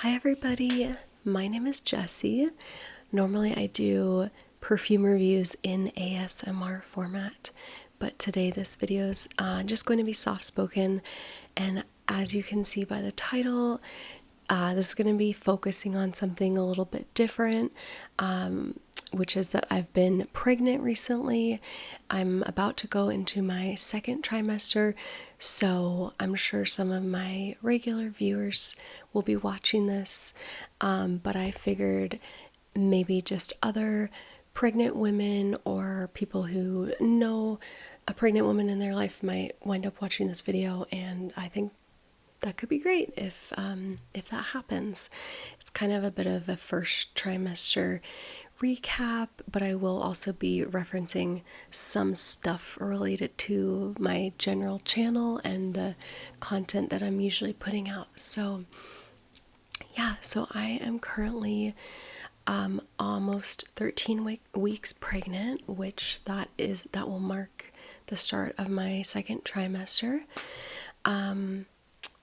Hi everybody, my name is Jessie. Normally I do perfume reviews in ASMR format, but today this video is just going to be soft-spoken, and as you can see by the title, this is going to be focusing on something a little bit different, which is that I've been pregnant recently. I'm about to go into my second trimester, so I'm sure some of my regular viewers will be watching this, but I figured maybe just other pregnant women or people who know a pregnant woman in their life might wind up watching this video, and I think that could be great if that happens. It's kind of a bit of a first trimester recap, but I will also be referencing some stuff related to my general channel and the content that I'm usually putting out. So yeah, so I am currently almost 13 weeks pregnant, which that will mark the start of my second trimester.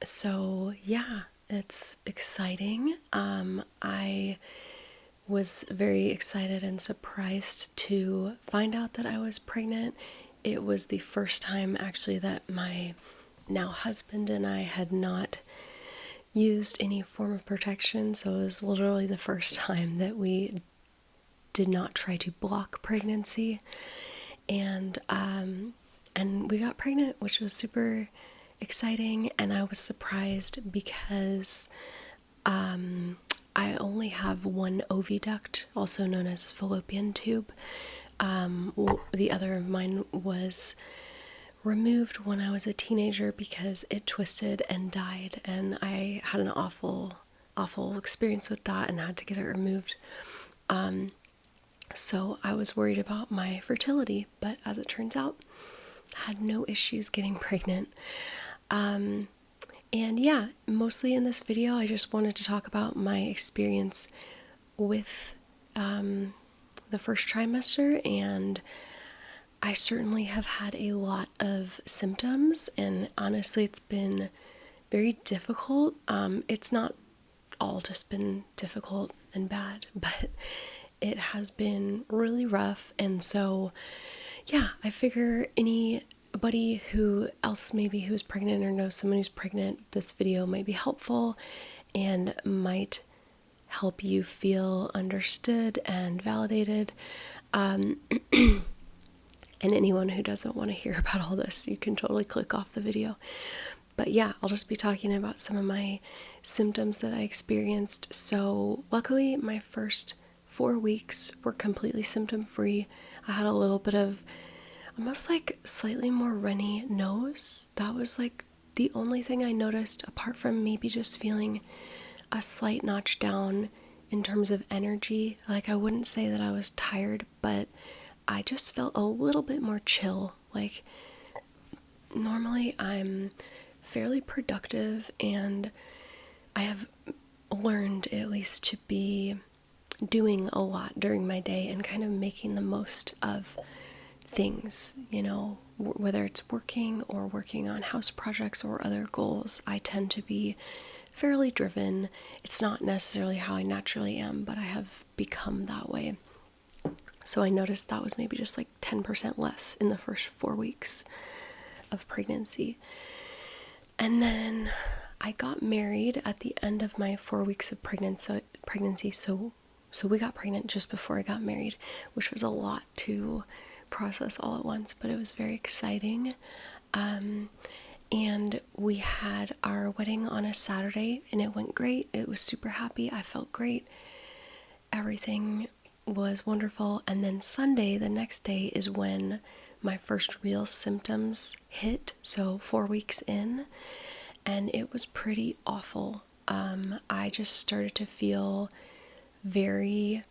So yeah, it's exciting. I was very excited and surprised to find out that I was pregnant. It was the first time actually that my now husband and I had not used any form of protection, so it was literally the first time that we did not try to block pregnancy, and we got pregnant, which was super exciting. And I was surprised because I only have one oviduct, also known as fallopian tube. The other of mine was removed when I was a teenager because it twisted and died, and I had an awful experience with that and had to get it removed. So I was worried about my fertility, but as it turns out, I had no issues getting pregnant. And yeah, mostly in this video, I just wanted to talk about my experience with the first trimester, and I certainly have had a lot of symptoms, and honestly, it's been very difficult. It's not all just been difficult and bad, but it has been really rough, and so yeah, I figure anybody who else maybe who's pregnant or knows someone who's pregnant, this video might be helpful and might help you feel understood and validated. And anyone who doesn't want to hear about all this, you can totally click off the video. But yeah, I'll just be talking about some of my symptoms that I experienced. So luckily, my first 4 weeks were completely symptom-free. I had a little bit of almost like slightly more runny nose. That was like the only thing I noticed, apart from maybe just feeling a slight notch down in terms of energy. Like, I wouldn't say that I was tired, but I just felt a little bit more chill. Like, normally I'm fairly productive, and I have learned at least to be doing a lot during my day and kind of making the most of things, you know, whether it's working or working on house projects or other goals. I tend to be fairly driven. It's not necessarily how I naturally am, but I have become that way. So I noticed that was maybe just like 10% less in the first 4 weeks of pregnancy. And then I got married at the end of my 4 weeks of pregnancy. So we got pregnant just before I got married, which was a lot to process all at once, but it was very exciting. And we had our wedding on a Saturday, and it went great. It was super happy. I felt great. Everything was wonderful. And then Sunday, the next day, is when my first real symptoms hit, so 4 weeks in, and it was pretty awful. I just started to feel very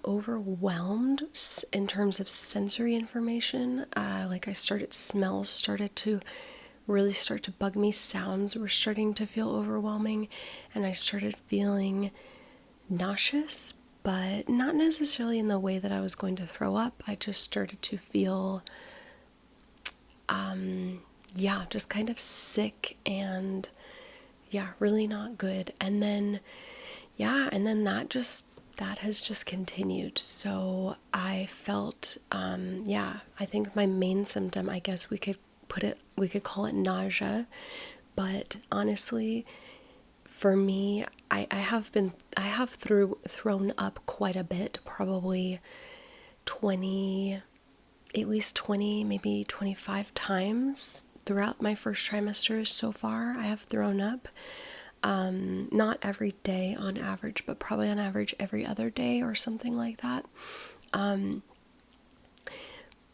overwhelmed in terms of sensory information. Like, smells started to really start to bug me. Sounds were starting to feel overwhelming, and I started feeling nauseous, but not necessarily in the way that I was going to throw up. I just started to feel, just kind of sick and yeah, really not good. And then, yeah, and then that has just continued. So I felt, yeah, I think my main symptom, I guess we could call it nausea. But honestly, for me, I have thrown up quite a bit, probably 20, at least 20, maybe 25 times throughout my first trimester so far. I have thrown up. Not every day on average, but probably on average every other day or something like that.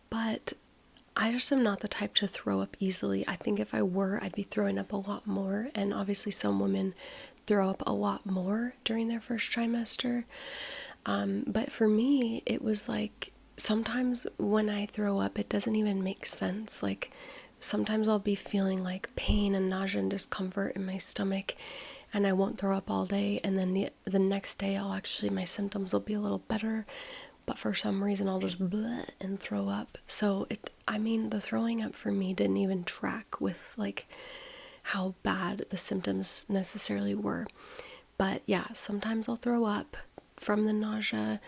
But I just am not the type to throw up easily. I think if I were, I'd be throwing up a lot more. And obviously, some women throw up a lot more during their first trimester. But for me, it was like sometimes when I throw up, it doesn't even make sense. Like sometimes I'll be feeling like pain and nausea and discomfort in my stomach, and I won't throw up all day. And then the next day, my symptoms will be a little better. But for some reason, I'll just bleh and throw up. So the throwing up for me didn't even track with like how bad the symptoms necessarily were. But yeah, sometimes I'll throw up from the nausea,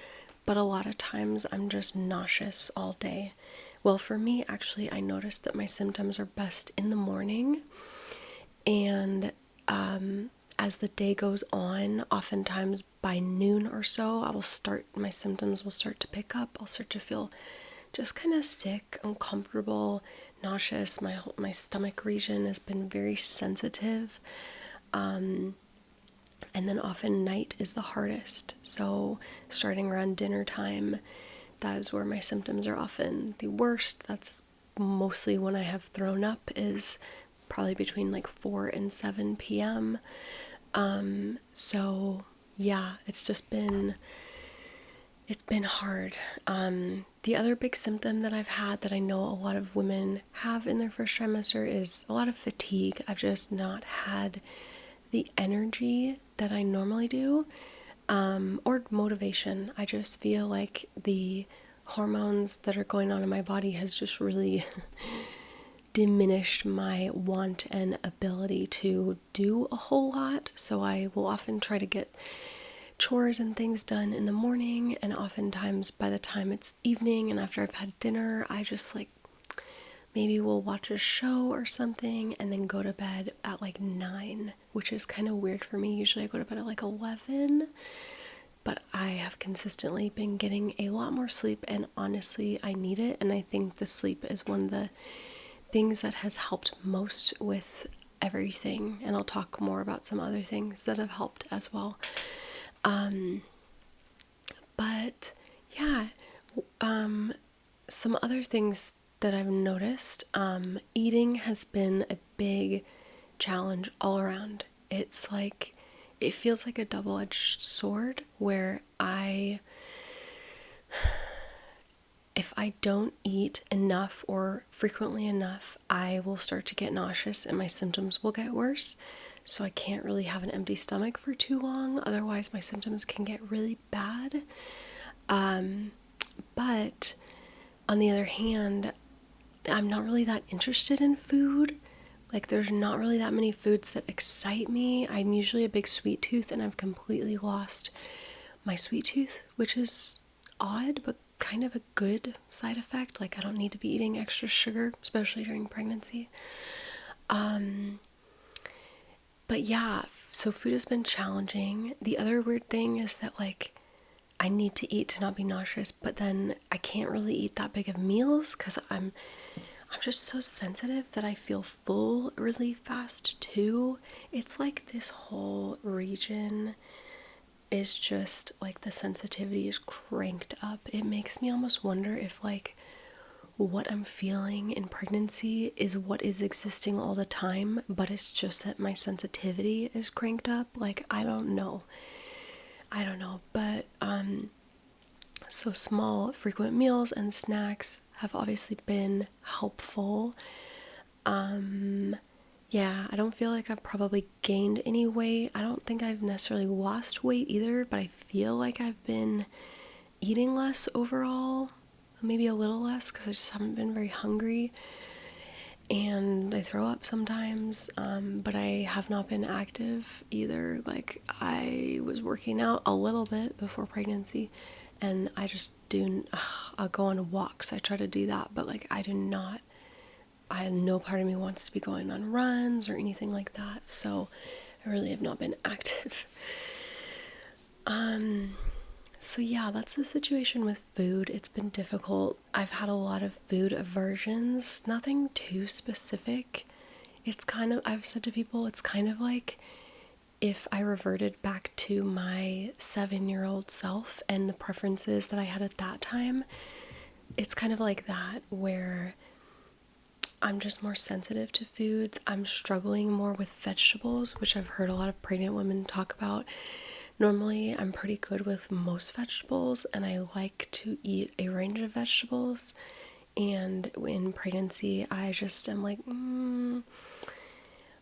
but a lot of times I'm just nauseous all day. Well, for me, actually, I noticed that my symptoms are best in the morning, and as the day goes on, oftentimes by noon or so, my symptoms will start to pick up. I'll start to feel just kind of sick, uncomfortable, nauseous. My stomach region has been very sensitive. And then often night is the hardest. So starting around dinner time, that is where my symptoms are often the worst. That's mostly when I have thrown up, is probably between like 4 and 7 p.m. So yeah, it's been hard. The other big symptom that I've had that I know a lot of women have in their first trimester is a lot of fatigue. I've just not had the energy that I normally do, or motivation. I just feel like the hormones that are going on in my body has just really diminished my want and ability to do a whole lot. So I will often try to get chores and things done in the morning, and oftentimes by the time it's evening and after I've had dinner, I just like maybe we'll watch a show or something and then go to bed at like 9, which is kind of weird for me. Usually I go to bed at like 11, but I have consistently been getting a lot more sleep, and honestly, I need it. And I think the sleep is one of the things that has helped most with everything. And I'll talk more about some other things that have helped as well. But yeah, some other things that I've noticed, eating has been a big challenge all around. It feels like a double-edged sword where if I don't eat enough or frequently enough, I will start to get nauseous and my symptoms will get worse. So I can't really have an empty stomach for too long, otherwise my symptoms can get really bad. But on the other hand, I'm not really that interested in food. Like, there's not really that many foods that excite me. I'm usually a big sweet tooth, and I've completely lost my sweet tooth, which is odd, but kind of a good side effect. Like, I don't need to be eating extra sugar, especially during pregnancy. But yeah, so food has been challenging. The other weird thing is that, like, I need to eat to not be nauseous, but then I can't really eat that big of meals because I'm just so sensitive that I feel full really fast too. It's like this whole region is just like the sensitivity is cranked up. It makes me almost wonder if like what I'm feeling in pregnancy is what is existing all the time, but it's just that my sensitivity is cranked up. Like, I don't know, but so small frequent meals and snacks have obviously been helpful. Yeah, I don't feel like I've probably gained any weight. I don't think I've necessarily lost weight either, but I feel like I've been eating less overall, maybe a little less because I just haven't been very hungry. and I throw up sometimes, but I have not been active either. Like, I was working out a little bit before pregnancy, and I just do, I'll go on walks. I try to do that, but like, no part of me wants to be going on runs or anything like that, so I really have not been active. So yeah, that's the situation with food. It's been difficult. I've had a lot of food aversions, nothing too specific. It's kind of, I've said to people, it's kind of like if I reverted back to my 7-year-old self and the preferences that I had at that time. It's kind of like that, where I'm just more sensitive to foods. I'm struggling more with vegetables, which I've heard a lot of pregnant women talk about. Normally, I'm pretty good with most vegetables, and I like to eat a range of vegetables. And in pregnancy, I just am like,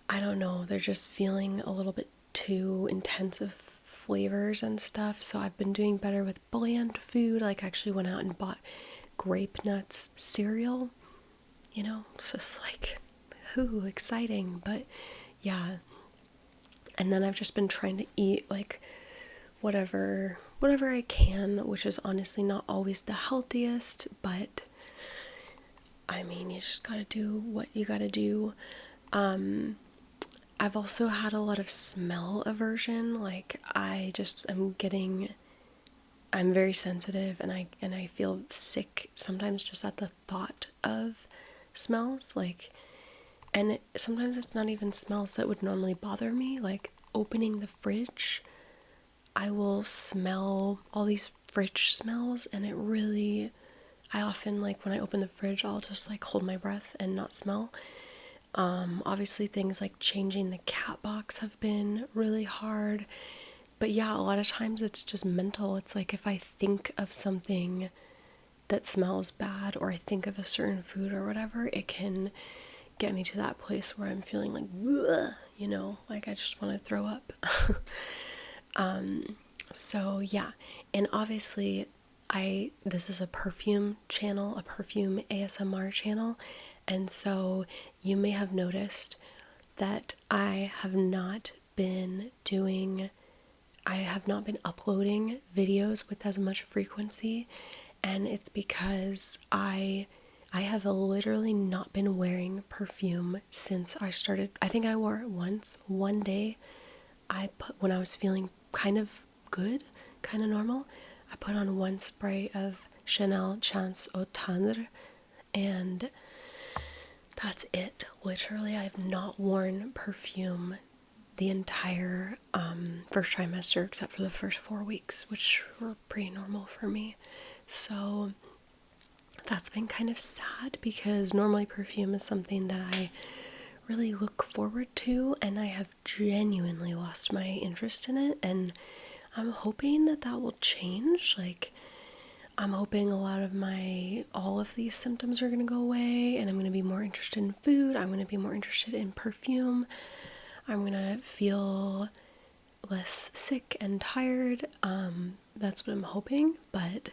I don't know, they're just feeling a little bit too intense of flavors and stuff. So I've been doing better with bland food. Like, I actually went out and bought grape nuts cereal. You know, it's just like, ooh, exciting. But yeah. And then I've just been trying to eat like whatever I can, which is honestly not always the healthiest, but I mean, you just gotta do what you gotta do. I've also had a lot of smell aversion. Like, I'm very sensitive, and I feel sick sometimes just at the thought of smells. Like, and sometimes it's not even smells that would normally bother me, like opening the fridge. I will smell all these fridge smells, and I often, like, when I open the fridge, I'll just like hold my breath and not smell. Obviously things like changing the cat box have been really hard. But yeah, a lot of times it's just mental. It's like if I think of something that smells bad, or I think of a certain food or whatever, it can get me to that place where I'm feeling like, ugh, like I just want to throw up. So yeah, and obviously this is a perfume channel, a perfume ASMR channel, and so you may have noticed that I have not been uploading videos with as much frequency, and it's because I have literally not been wearing perfume since I started. I think I wore it one day. When I was feeling kind of good, kind of normal, I put on one spray of Chanel Chance Au Tendre, and that's it. Literally, I've not worn perfume the entire first trimester, except for the first 4 weeks, which were pretty normal for me. So that's been kind of sad, because normally perfume is something that I really look forward to, and I have genuinely lost my interest in it, and I'm hoping that will change. Like, I'm hoping all of these symptoms are going to go away, and I'm going to be more interested in food. I'm going to be more interested in perfume. I'm going to feel less sick and tired. That's what I'm hoping, but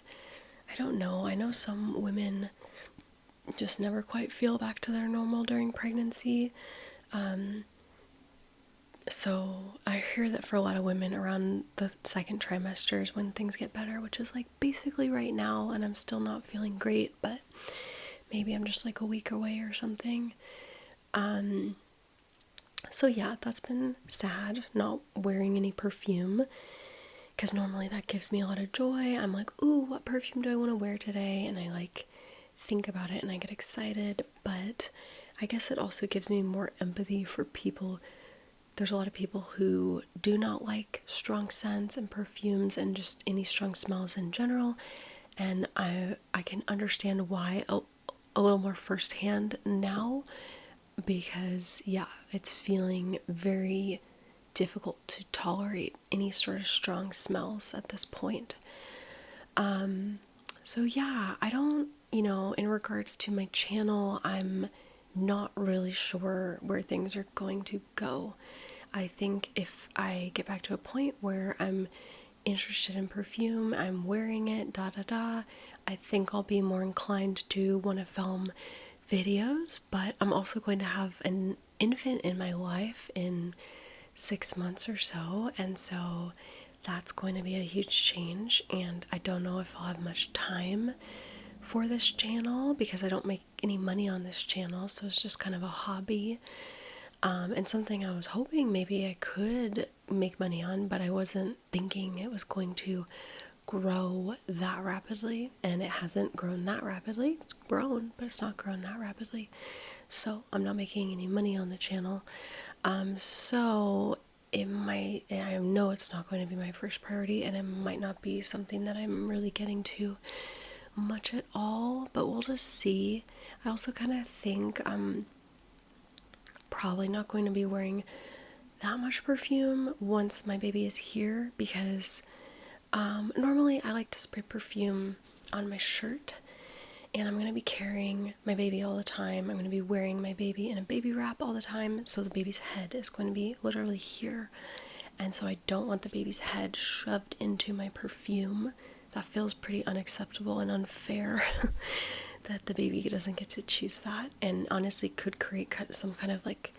I don't know. I know some women just never quite feel back to their normal during pregnancy. So I hear that for a lot of women, around the second trimester is when things get better, which is like basically right now, and I'm still not feeling great, but maybe I'm just like a week away or something. So yeah, that's been sad, not wearing any perfume, because normally that gives me a lot of joy. I'm like, ooh, what perfume do I want to wear today? And I like think about it and I get excited, but I guess it also gives me more empathy for people. There's a lot of people who do not like strong scents and perfumes and just any strong smells in general, and I can understand why a little more firsthand now, because yeah, it's feeling very difficult to tolerate any sort of strong smells at this point. So yeah, I don't, in regards to my channel, I'm not really sure where things are going to go. I think if I get back to a point where I'm interested in perfume, I'm wearing it, I think I'll be more inclined to want to film videos, but I'm also going to have an infant in my life in 6 months or so, and so that's going to be a huge change, and I don't know if I'll have much time for this channel because I don't make any money on this channel, so it's just kind of a hobby, and something I was hoping maybe I could make money on, but I wasn't thinking it was going to grow that rapidly, and it hasn't grown that rapidly. It's grown, but it's not grown that rapidly, so I'm not making any money on the channel. So it might, I know it's not going to be my first priority, and it might not be something that I'm really getting to much at all, but we'll just see. I also kind of think I'm probably not going to be wearing that much perfume once my baby is here, because normally I like to spray perfume on my shirt, and I'm going to be carrying my baby all the time. I'm going to be wearing my baby in a baby wrap all the time, so the baby's head is going to be literally here, and so I don't want the baby's head shoved into my perfume. That feels pretty unacceptable and unfair that the baby doesn't get to choose that, and honestly could create some kind of like,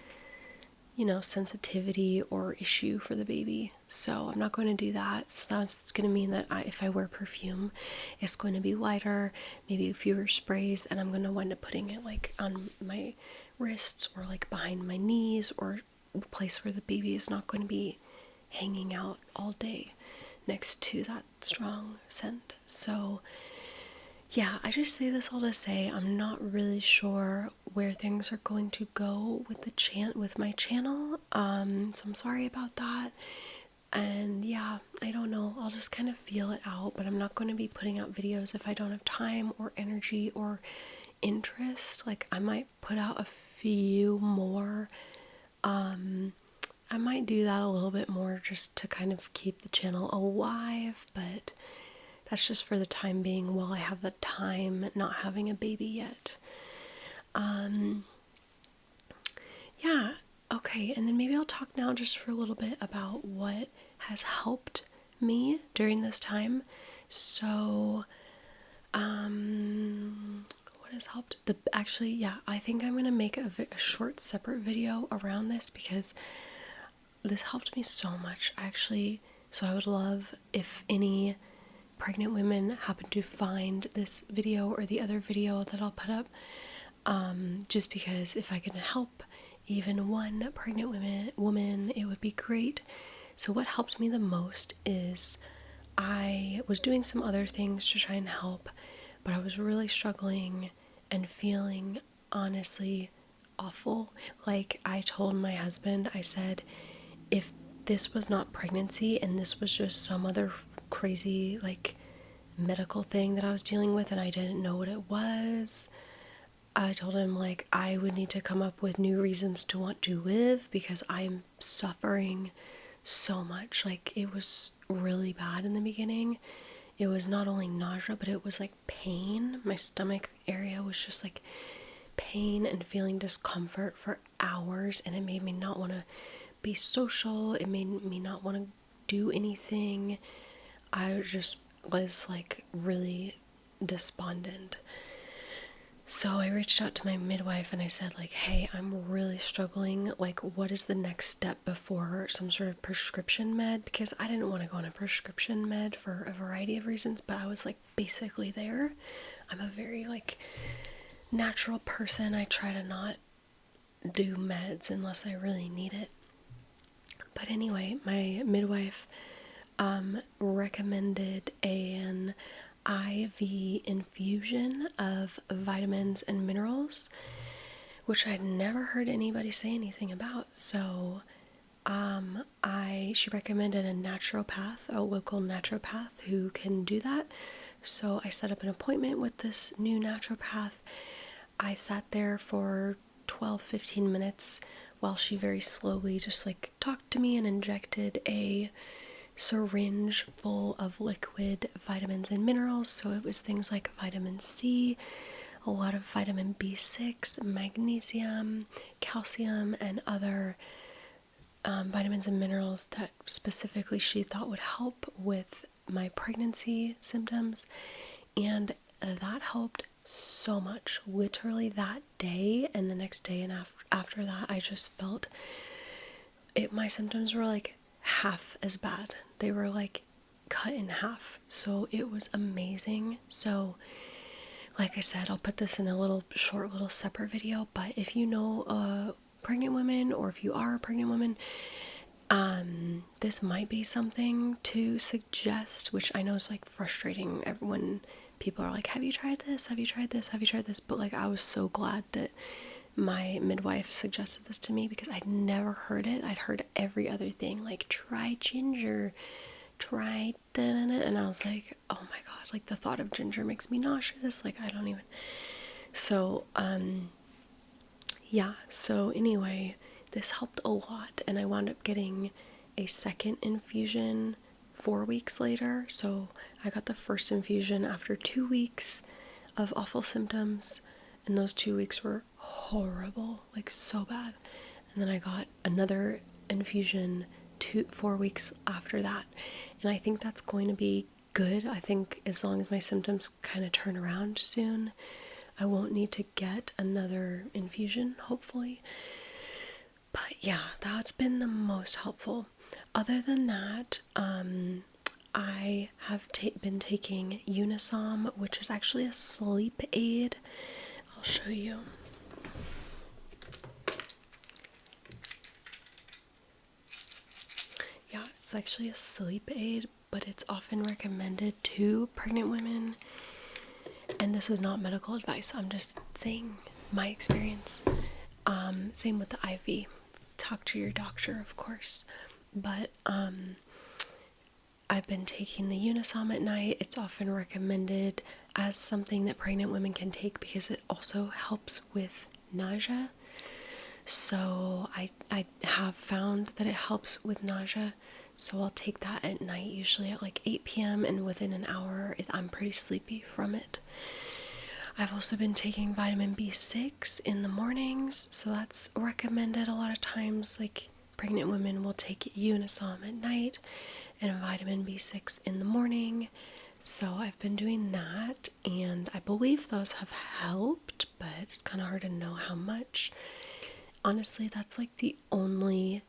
sensitivity or issue for the baby. So I'm not going to do that. So that's going to mean that if I wear perfume, it's going to be lighter, maybe fewer sprays, and I'm going to wind up putting it like on my wrists or like behind my knees, or a place where the baby is not going to be hanging out all day next to that strong scent. So yeah, I just say this all to say I'm not really sure where things are going to go with my channel. So I'm sorry about that. And yeah, I don't know. I'll just kind of feel it out, but I'm not going to be putting out videos if I don't have time or energy or interest. Like, I might put out a few more. I might do that a little bit more just to kind of keep the channel alive, but that's just for the time being while I have the time not having a baby yet. Yeah, okay, and then maybe I'll talk now just for a little bit about what has helped me during this time. So, what has helped? I think I'm gonna make a short separate video around this, because this helped me so much, actually. So I would love if any pregnant women happen to find this video or the other video that I'll put up, just because if I can help even one pregnant woman, it would be great. So what helped me the most is I was doing some other things to try and help, but I was really struggling and feeling honestly awful. Like, I told my husband, I said, if this was not pregnancy and this was just some other crazy like medical thing that I was dealing with and I didn't know what it was, I told him, like, I would need to come up with new reasons to want to live, because I'm suffering so much. Like, it was really bad in the beginning. It was not only nausea, but it was like pain. My stomach area was just like pain and feeling discomfort for hours, and it made me not want to be social. It made me not want to do anything. I just was like really despondent. So I reached out to my midwife and I said, like, hey, I'm really struggling. Like, what is the next step before some sort of prescription med? Because I didn't want to go on a prescription med for a variety of reasons, but I was like basically there. I'm a very like natural person. I try to not do meds unless I really need it. But anyway, my midwife recommended an IV infusion of vitamins and minerals, which I'd never heard anybody say anything about. So she recommended a naturopath, a local naturopath who can do that. So I set up an appointment with this new naturopath. I sat there for 12-15 minutes while she very slowly just like talked to me and injected a syringe full of liquid vitamins and minerals. So it was things like vitamin C, a lot of vitamin B6, magnesium, calcium, and other vitamins and minerals that specifically she thought would help with my pregnancy symptoms. And that helped so much. Literally that day and the next day and after that, I just felt it. My symptoms were like half as bad. They were like cut in half. So it was amazing. So like I said, I'll put this in a little short little separate video, but if you know pregnant women, or if you are a pregnant woman, this might be something to suggest, which I know is like frustrating when people are like, have you tried this? Have you tried this? Have you tried this? But like, I was so glad that my midwife suggested this to me, because I'd never heard it. I'd heard every other thing, like try ginger, try da-da-da, and I was like, oh my god, like the thought of ginger makes me nauseous. Like, I don't even. So yeah, so anyway, this helped a lot, and I wound up getting a second infusion 4 weeks later. So I got the first infusion after 2 weeks of awful symptoms, and those 2 weeks were horrible, like so bad. And then I got another infusion 4 weeks after that, and I think that's going to be good. I think as long as my symptoms kind of turn around soon, I won't need to get another infusion, hopefully. But yeah, that's been the most helpful. Other than that, I have been taking Unisom, which is actually a sleep aid. I'll show you. Yeah, it's actually a sleep aid, but it's often recommended to pregnant women. And this is not medical advice, I'm just saying my experience. Same with the IV. Talk to your doctor, of course. But I've been taking the Unisom at night. It's often recommended as something that pregnant women can take because it also helps with nausea. So I have found that it helps with nausea. So I'll take that at night, usually at like 8 p.m. and within an hour, I'm pretty sleepy from it. I've also been taking vitamin B6 in the mornings, so that's recommended a lot of times. Like, pregnant women will take Unisom at night and vitamin B6 in the morning. So I've been doing that, and I believe those have helped, but it's kind of hard to know how much. Honestly, that's like the only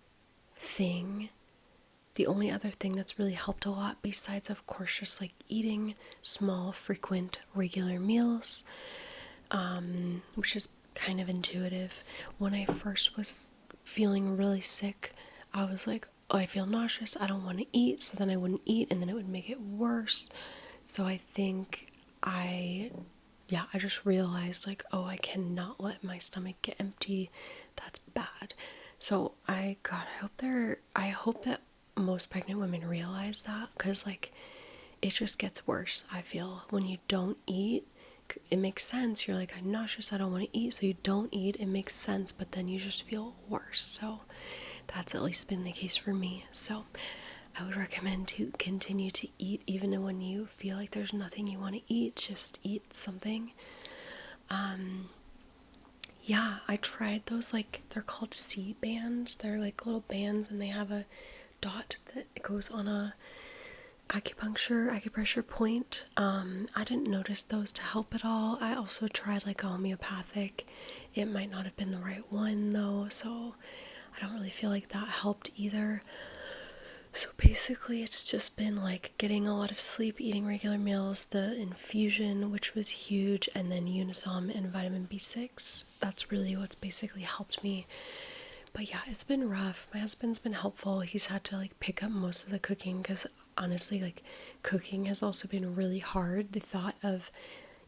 other thing that's really helped a lot, besides of course just like eating small, frequent, regular meals, which is kind of intuitive. When I first was feeling really sick, I was like, oh, I feel nauseous, I don't want to eat. So then I wouldn't eat, and then it would make it worse. So I think I just realized, like, oh, I cannot let my stomach get empty. That's bad. So I hope that most pregnant women realize that, because like, it just gets worse. I feel when you don't eat, it makes sense. You're like, I'm nauseous, I don't want to eat, so you don't eat. It makes sense, but then you just feel worse. So that's at least been the case for me. So I would recommend to continue to eat even when you feel like there's nothing you want to eat. Just eat something. Yeah, I tried those, like, they're called C bands. They're like little bands, and they have a dot that goes on a acupressure point. I didn't notice those to help at all. I also tried like homeopathic. It might not have been the right one though, so I don't really feel like that helped either. So basically it's just been like getting a lot of sleep, eating regular meals, the infusion, which was huge, and then Unisom and vitamin B6. That's really what's basically helped me. But yeah, it's been rough. My husband's been helpful. He's had to like pick up most of the cooking, because honestly, like, cooking has also been really hard. The thought of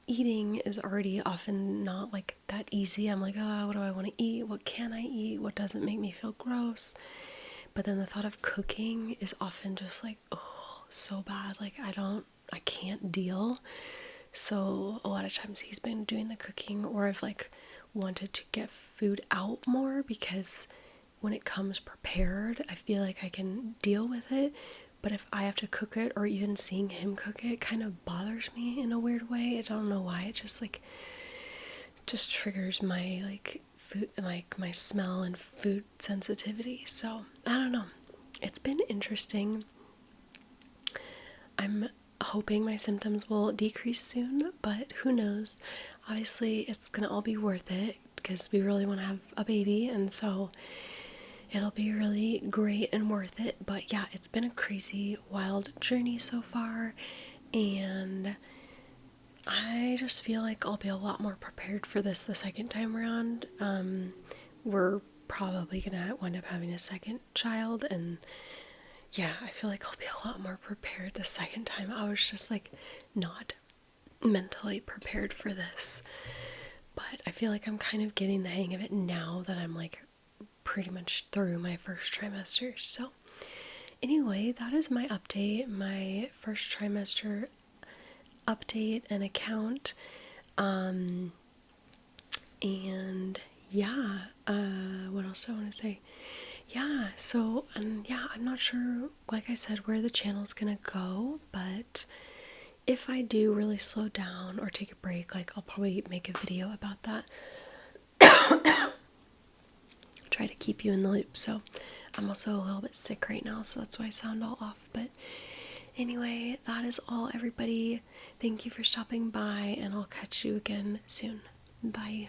eating is already often not like that easy. I'm like, oh, what do I want to eat? What can I eat? What doesn't make me feel gross? But then the thought of cooking is often just like, oh, so bad. Like, I can't deal. So a lot of times he's been doing the cooking, or I've like wanted to get food out more, because when it comes prepared, I feel like I can deal with it. But if I have to cook it, or even seeing him cook it, kind of bothers me in a weird way. I don't know why. It just triggers my like food, like my smell and food sensitivity. So I don't know. It's been interesting. I'm hoping my symptoms will decrease soon, but who knows? Obviously, it's gonna all be worth it because we really want to have a baby, and so it'll be really great and worth it. But yeah, it's been a crazy, wild journey so far, and I just feel like I'll be a lot more prepared for this the second time around. We're probably gonna wind up having a second child, and yeah, I feel like I'll be a lot more prepared the second time. I was just like not mentally prepared for this, but I feel like I'm kind of getting the hang of it now that I'm like pretty much through my first trimester. So anyway, that is my update, my first trimester update and account. And yeah, what else do I want to say? Yeah, so, yeah, I'm not sure, like I said, where the channel's gonna go, but if I do really slow down or take a break, like, I'll probably make a video about that. Try to keep you in the loop. So I'm also a little bit sick right now, so that's why I sound all off. But anyway, that is all, everybody. Thank you for stopping by, and I'll catch you again soon. Bye.